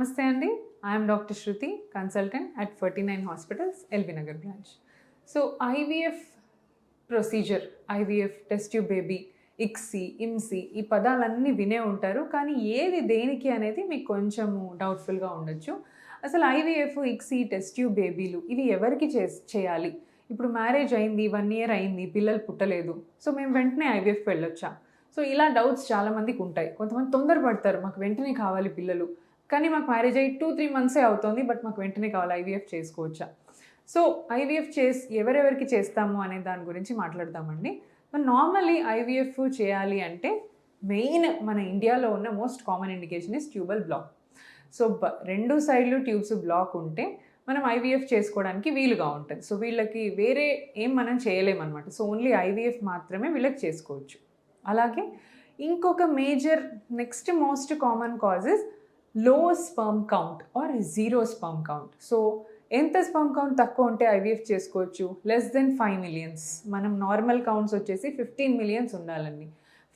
నమస్తే అండి. I'm doctor Shruti, consultant at 49 hospitals, LB Nagar branch. So IVF procedure, IVF test tube baby, ICSI, IMSI ఈ పదాలన్నీ వినే ఉంటారు. కానీ ఏది దేనికి అనేది మీకు కొంచెము డౌట్ఫుల్గా ఉండొచ్చు. అసలు ఐవీఎఫ్, ఇక్సీ, టెస్ట్ ట్యూబ్ బేబీలు ఇవి ఎవరికి చేయాలి? ఇప్పుడు మ్యారేజ్ అయింది, 1 year అయింది, పిల్లలు పుట్టలేదు. సో మేము వెంటనే ఐవీఎఫ్కి వెళ్ళొచ్చా? సో ఇలా డౌట్స్ చాలామందికి ఉంటాయి. కొంతమంది తొందరపడతారు, మాకు వెంటనే కావాలి పిల్లలు, కానీ మాకు మ్యారేజ్ అయ్యి 2-3 months అవుతుంది, బట్ మాకు వెంటనే కావాలి, ఐవీఎఫ్ చేసుకోవచ్చా? సో ఐవీఎఫ్ ఎవరెవరికి చేస్తాము అనే దాని గురించి మాట్లాడదామండి. నార్మల్లీ ఐవీఎఫ్ చేయాలి అంటే మెయిన్ మన ఇండియాలో ఉన్న most common indication is tubal black. So 2 సైడ్లు ట్యూబ్స్ బ్లాక్ ఉంటే మనం ఐవీఎఫ్ చేసుకోవడానికి వీలుగా ఉంటుంది. సో వీళ్ళకి వేరే ఏం మనం చేయలేమన్నమాట. సో ఓన్లీ ఐవీఎఫ్ మాత్రమే వీళ్ళకి చేసుకోవచ్చు. అలాగే ఇంకొక major next most common causes low sperm count or zero sperm count. So ఎంత స్పర్మ్ కౌంట్ తక్కువ ఉంటే ఐవీఎఫ్ చేసుకోవచ్చు? Less than 5 million. మనం నార్మల్ కౌంట్స్ వచ్చేసి 15 million ఉండాలండి.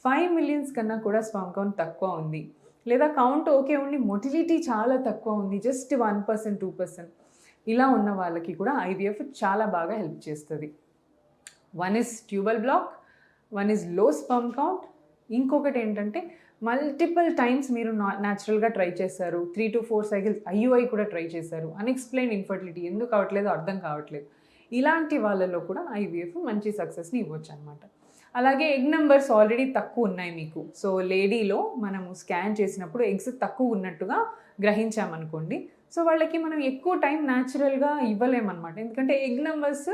5 million కన్నా కూడా స్పర్మ్ కౌంట్ తక్కువ ఉంది, లేదా కౌంట్ ఓకే ఉండి మొటిలిటీ చాలా తక్కువ ఉంది, జస్ట్ 1%, 2%, ఇలా ఉన్న వాళ్ళకి కూడా ఐవీఎఫ్ చాలా బాగా హెల్ప్ చేస్తుంది. One is tubal black, one is low sperm count, ఇంకొకటి ఏంటంటే మల్టిపుల్ టైమ్స్ మీరు న్యాచురల్గా ట్రై చేశారు, 3 to 4 cycles ఐయుఐ కూడా ట్రై చేశారు, అన్ఎక్స్ప్లెయిన్డ్ ఇన్ఫర్టిలిటీ ఎందుకు కావట్లేదు అర్థం కావట్లేదు, ఇలాంటి వాళ్ళలో కూడా ఐవీఎఫ్ మంచి సక్సెస్ని ఇవ్వచ్చు అనమాట. అలాగే ఎగ్ నెంబర్స్ ఆల్రెడీ తక్కువ ఉన్నాయి మీకు. సో లేడీలో మనము స్కాన్ చేసినప్పుడు ఎగ్స్ తక్కువ ఉన్నట్టుగా గ్రహించామనుకోండి, సో వాళ్ళకి మనం ఎక్కువ టైం న్యాచురల్గా ఇవ్వలేమన్నమాట. ఎందుకంటే ఎగ్ నెంబర్స్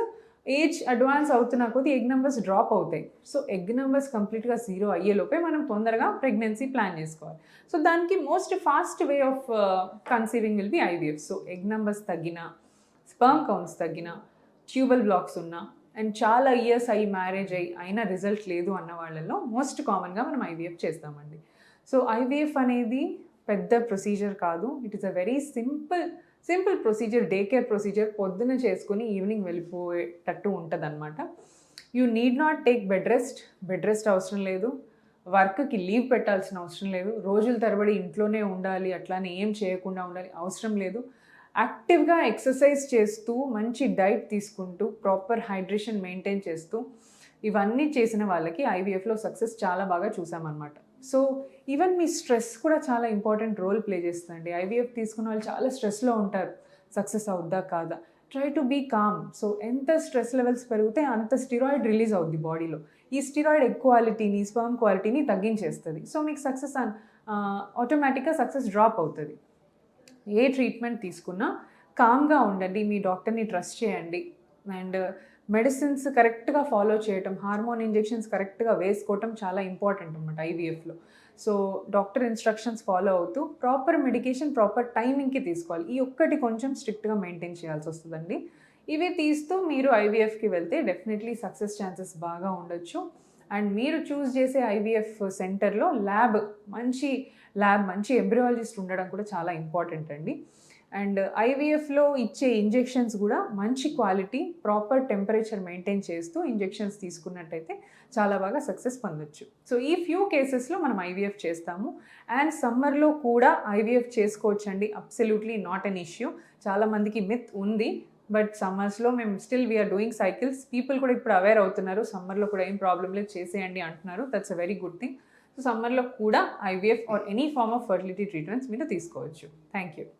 ఏజ్ అడ్వాన్స్ అవుతున్నా కొద్దీ ఎగ్ నెంబర్స్ డ్రాప్ అవుతాయి. సో ఎగ్ నెంబర్స్ కంప్లీట్గా 0 అయ్యేలోపే మనం తొందరగా ప్రెగ్నెన్సీ ప్లాన్ చేసుకోవాలి. సో దానికి most fast way of conceiving will be IVF. So egg numbers తగ్గిన, స్పర్మ్ కౌంట్స్ తగ్గిన, ట్యూబల్ బ్లాక్స్ ఉన్న, అండ్ చాలా ఇయర్స్ అయ్యి మ్యారేజ్ అయినా రిజల్ట్ లేదు అన్న వాళ్ళల్లో మోస్ట్ కామన్గా మనం ఐవీఎఫ్ చేస్తామండి. సో ఐవీఎఫ్ అనేది పెద్ద ప్రొసీజర్ కాదు. It is a very simple procedure, day care procedure. పొద్దున చేసుకుని ఈవినింగ్ వెళ్ళిపోయేటట్టు ఉంటుంది అనమాట. You need not take bed rest అవసరం లేదు, వర్క్కి లీవ్ పెట్టాల్సిన అవసరం లేదు, రోజుల తరబడి ఇంట్లోనే ఉండాలి, అట్లానే ఏం చేయకుండా ఉండాలి అవసరం లేదు. యాక్టివ్గా ఎక్సర్సైజ్ చేస్తూ, మంచి డైట్ తీసుకుంటూ, ప్రాపర్ హైడ్రేషన్ మెయింటైన్ చేస్తూ ఇవన్నీ చేసిన వాళ్ళకి ఐవీఎఫ్లో సక్సెస్ చాలా బాగా చూసామన్నమాట. సో ఈవెన్ మీ స్ట్రెస్ కూడా చాలా ఇంపార్టెంట్ రోల్ ప్లే చేస్తుందండి. ఐవీఎఫ్ తీసుకున్న వాళ్ళు చాలా స్ట్రెస్లో ఉంటారు, సక్సెస్ అవుద్దా కాదా. Try to be calm. So ఎంత స్ట్రెస్ లెవెల్స్ పెరిగితే అంత స్టిరాయిడ్ రిలీజ్ అవుద్ది బాడీలో. ఈ స్టిరాయిడ్ ఎగ్ క్వాలిటీని, స్పర్మ్ క్వాలిటీని తగ్గించేస్తుంది. సో మీకు సక్సెస్ ఆటోమేటిక్గా సక్సెస్ డ్రాప్ అవుతుంది. ఏ ట్రీట్మెంట్ తీసుకున్నా కామ్గా ఉండండి, మీ డాక్టర్ని ట్రస్ట్ చేయండి, అండ్ మెడిసిన్స్ కరెక్ట్గా ఫాలో చేయటం, హార్మోన్ ఇంజెక్షన్స్ కరెక్ట్గా వేసుకోవటం చాలా ఇంపార్టెంట్ అన్నమాట ఐవీఎఫ్లో. సో డాక్టర్ ఇన్స్ట్రక్షన్స్ ఫాలో అవుతూ ప్రాపర్ మెడికేషన్ ప్రాపర్ టైమింగ్కి తీసుకోవాలి. ఈ ఒక్కటి కొంచెం స్ట్రిక్ట్గా మెయింటైన్ చేయాల్సి వస్తుందండి. ఇవి తీస్తూ మీరు ఐవీఎఫ్కి వెళ్తే డెఫినెట్లీ సక్సెస్ ఛాన్సెస్ బాగా ఉండొచ్చు. అండ్ మీరు చూస్ చేసే ఐవీఎఫ్ సెంటర్లో మంచి ఎంబ్రియాలజిస్ట్ ఉండడం కూడా చాలా ఇంపార్టెంట్ అండి. అండ్ ఐవీఎఫ్లో ఇచ్చే ఇంజెక్షన్స్ కూడా మంచి క్వాలిటీ, ప్రాపర్ టెంపరేచర్ మెయింటైన్ చేస్తూ ఇంజెక్షన్స్ తీసుకున్నట్టయితే చాలా బాగా సక్సెస్ పొందొచ్చు. సో ఈ ఫ్యూ కేసెస్లో మనం ఐవీఎఫ్ చేస్తాము. అండ్ సమ్మర్లో కూడా ఐవీఎఫ్ చేసుకోవచ్చండి, అబ్సల్యూట్లీ నాట్ అన్ ఇష్యూ. చాలామందికి మిత్ ఉంది, బట్ సమ్మర్స్లో మేము still we are doing cycles. People కూడా ఇప్పుడు అవేర్ అవుతున్నారు, సమ్మర్లో కూడా ఏం ప్రాబ్లం లేదు చేసేయండి అంటున్నారు. That's a very good thing. So సమ్మర్లో కూడా IVF or any form of fertility treatments మీరు తీసుకోవచ్చు. Thank you.